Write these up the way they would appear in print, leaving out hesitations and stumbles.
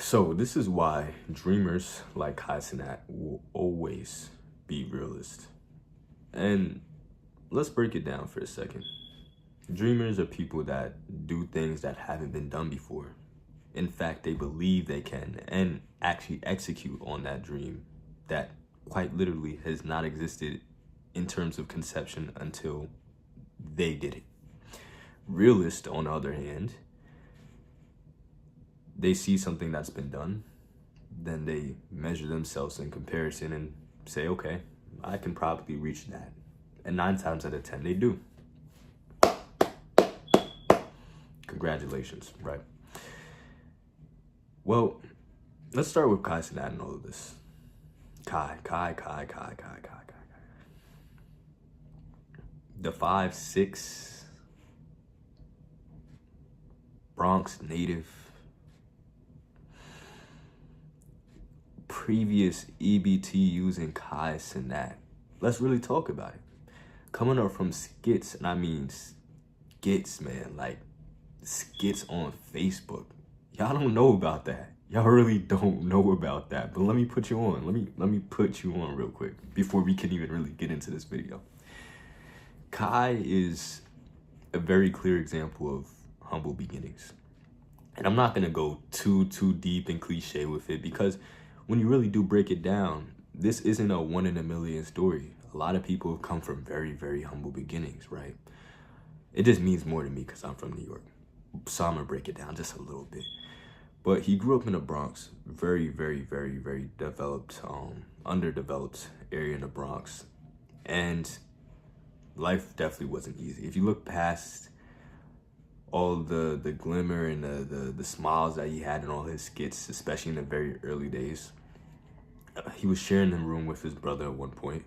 So this is why dreamers like Kai Cenat will always be realists. And let's break it down for a second. Dreamers are people that do things that haven't been done before. In fact, they believe they can and actually execute on that dream that quite literally has not existed in terms of conception until they did it. Realists, on the other hand, they see something that's been done, then they measure themselves in comparison and say, okay, I can probably reach that. And 9 times out of 10, they do. Congratulations, right? Well, let's start with Kai Cenat and all of this. Kai. The 5'6" Bronx native, previous EBT using Kai Cenat. Let's really talk about it. Coming up from skits, and I mean skits, man, like skits on Facebook. Y'all don't know about that. Y'all really don't know about that. But let me put you on. Let me put you on real quick before we can even really get into this video. Kai is a very clear example of humble beginnings. And I'm not gonna go too deep and cliche with it, because when you really do break it down, this isn't a 1 in a million story. A lot of people have come from very humble beginnings, right? It just means more to me because I'm from New York. So I'm gonna break it down just a little bit. But he grew up in the Bronx, very developed, underdeveloped area in the Bronx. And life definitely wasn't easy. If you look past all the glimmer and the smiles that he had in all his skits, especially in the very early days, he was sharing a room with his brother at one point,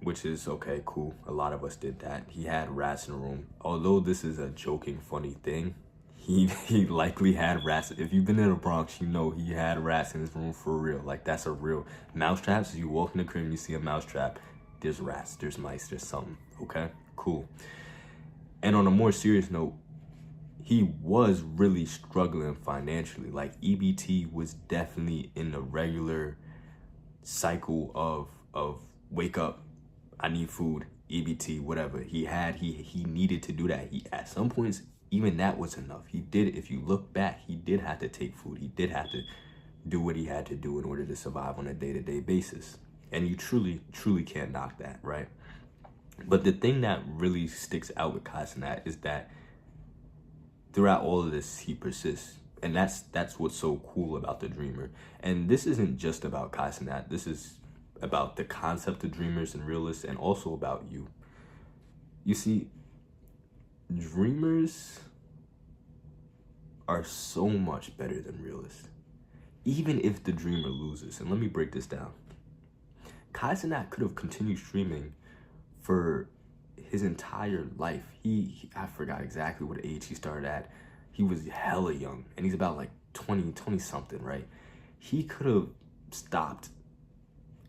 which is okay, cool. A lot of us did that. He had rats in the room. Although this is a joking, funny thing, he likely had rats. If you've been in the Bronx, you know he had rats in his room for real. Like, that's a real mousetraps. You walk in the crib and you see a mousetrap, there's rats, there's mice, there's something. Okay, cool. And on a more serious note, he was really struggling financially. Like, EBT was definitely in the regular cycle of wake up, I need food, EBT, whatever. He needed to do that. He, at some points, even that was enough. He did, if you look back, he did have to take food. He did have to do what he had to do in order to survive on a day-to-day basis. And you truly can't knock that, right? But the thing that really sticks out with Kai Cenat is that throughout all of this, he persists. And that's what's so cool about the dreamer. And this isn't just about Kai Cenat. This is about the concept of dreamers and realists, and also about you. You see, dreamers are so much better than realists, even if the dreamer loses. And let me break this down. Kai Cenat could have continued streaming for his entire life. I forgot exactly what age he started at. He was hella young, and he's about like 20 something, right? He could have stopped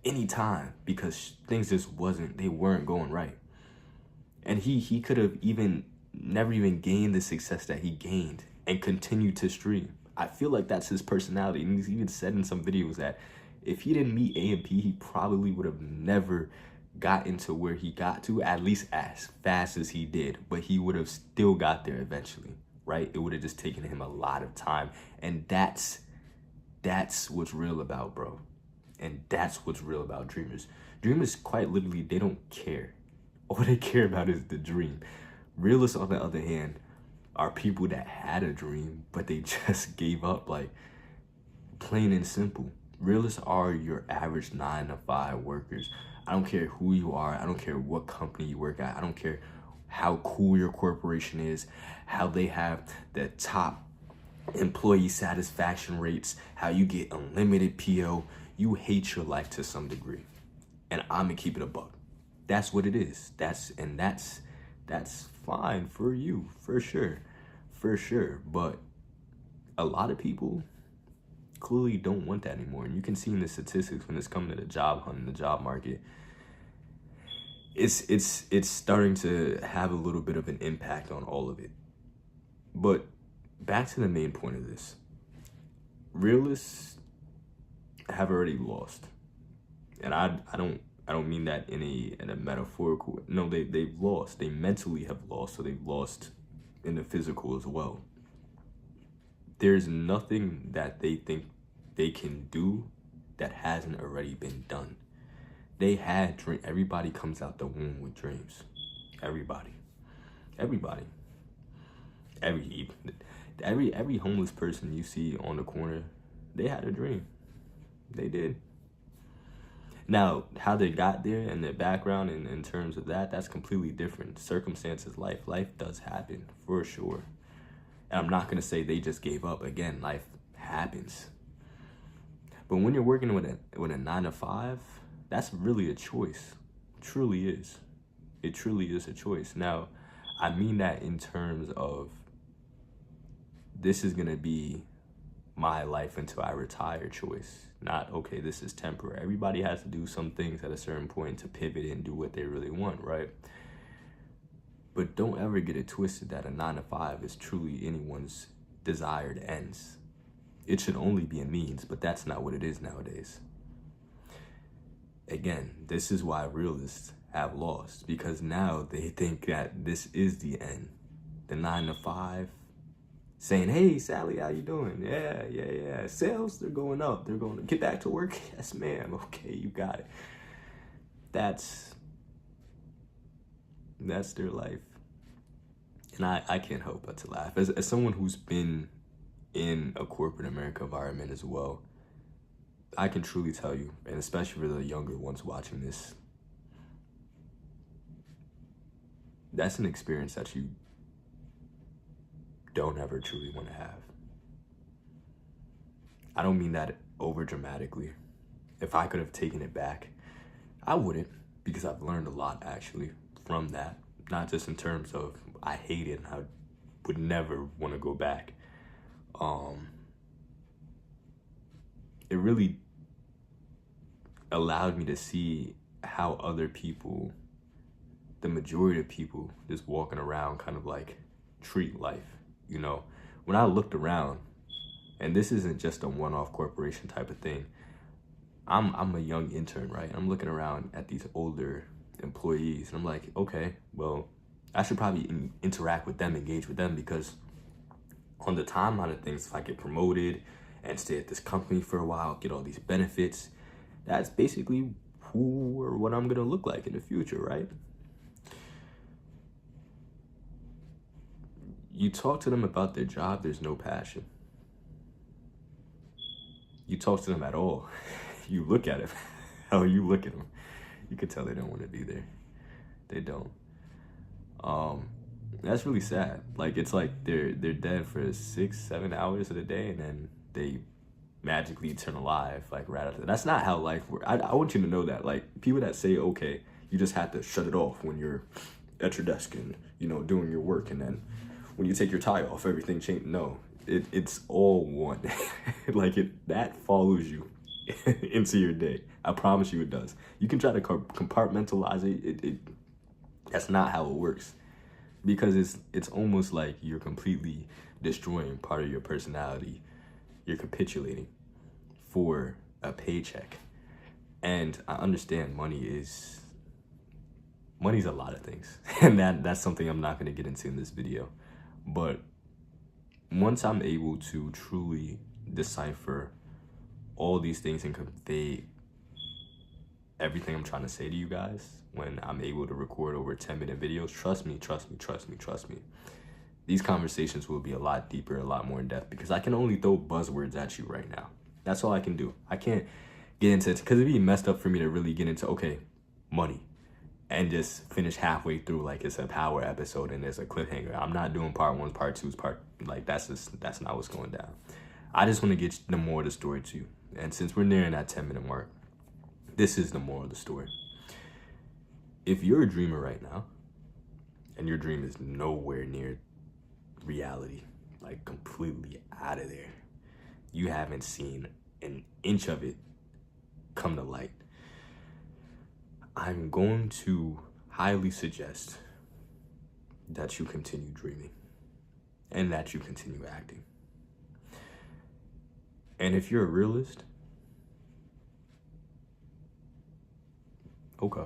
anytime because things just weren't going right. And he could have never even gained the success that he gained and continued to stream. I feel like that's his personality. And he's even said in some videos that if he didn't meet A and P, he probably would have never got into where he got to, at least as fast as he did. But he would have still got there eventually, right? It would have just taken him a lot of time. And that's what's real about, bro. And that's what's real about dreamers. Dreamers, quite literally, they don't care. All they care about is the dream. Realists, on the other hand, are people that had a dream, but they just gave up, like, plain and simple. Realists are your average 9-to-5 workers. I don't care who you are. I don't care what company you work at. I don't care how cool your corporation is, how they have the top employee satisfaction rates, how you get unlimited PO. You hate your life to some degree. And I'm gonna keep it a buck. That's what it is. That's fine for you, for sure. But a lot of people clearly don't want that anymore. And you can see in the statistics when it's coming to the job hunt and the job market, it's starting to have a little bit of an impact on all of it. But back to the main point of this. realists have already lost. And I don't mean that in a metaphorical. No, they've lost. They mentally have lost, so they've lost in the physical as well. There's nothing that they think they can do that hasn't already been done. They had dream. Everybody comes out the womb with dreams. Everybody. Every homeless person you see on the corner, they had a dream. They did. Now, how they got there and their background in terms of that's completely different. Circumstances, life does happen for sure. And I'm not gonna say they just gave up. Again, life happens. But when you're working with a 9 to 5, that's really a choice. It truly is. It truly is a choice. Now, I mean that in terms of this is gonna be my life until I retire choice. Not, okay, this is temporary. Everybody has to do some things at a certain point to pivot and do what they really want, right? But don't ever get it twisted that a 9 to 5 is truly anyone's desired ends. It should only be a means, but that's not what it is nowadays. Again, this is why realists have lost, because now they think that this is the end. The 9 to 5, saying, hey, Sally, how you doing? Yeah. Sales, they're going up. They're going to get back to work. Yes, ma'am. Okay, you got it. That's their life. And I can't help but to laugh. As someone who's been in a corporate America environment as well, I can truly tell you, and especially for the younger ones watching this, that's an experience that you don't ever truly want to have. I don't mean that over dramatically. If I could have taken it back, I wouldn't, because I've learned a lot actually from that. Not just in terms of I hate it and I would never want to go back. It really allowed me to see how other people, the majority of people, just walking around kind of like treat life. You know, when I looked around, and this isn't just a one-off corporation type of thing. I'm a young intern, right? I'm looking around at these older employees, and I'm like, okay, well, I should probably interact with them, engage with them, because on the timeline of things, if I get promoted and stay at this company for a while, get all these benefits, that's basically who or what I'm gonna look like in the future, right? You talk to them about their job, there's no passion. You talk to them at all, you look at it, how you look at them, you can tell they don't want to be there. They don't. That's really sad. Like, it's like they're dead for 6-7 hours of the day, and then they magically turn alive like right after. That's not how life works. I want you to know that. Like, people that say, okay, you just have to shut it off when you're at your desk and, you know, doing your work, and then when you take your tie off, everything changes. No, it's all one. Like, that follows you into your day. I promise you it does. You can try to compartmentalize it. That's not how it works, because it's almost like you're completely destroying part of your personality. You're capitulating for a paycheck. And I understand money's a lot of things, and that's something I'm not going to get into in this video. But once I'm able to truly decipher all these things and convey everything I'm trying to say to you guys, when I'm able to record over 10-minute videos, trust me. These conversations will be a lot deeper, a lot more in depth, because I can only throw buzzwords at you right now. That's all I can do. I can't get into it, because it'd be messed up for me to really get into, okay, money, and just finish halfway through like it's a power episode and there's a cliffhanger. I'm not doing part 1, part 2, like that's not what's going down. I just want to get the moral of the story to you. And since we're nearing that 10-minute mark, this is the moral of the story. If you're a dreamer right now, and your dream is nowhere near reality, like completely out of there, you haven't seen an inch of it come to light, I'm going to highly suggest that you continue dreaming and that you continue acting. And if you're a realist, okay.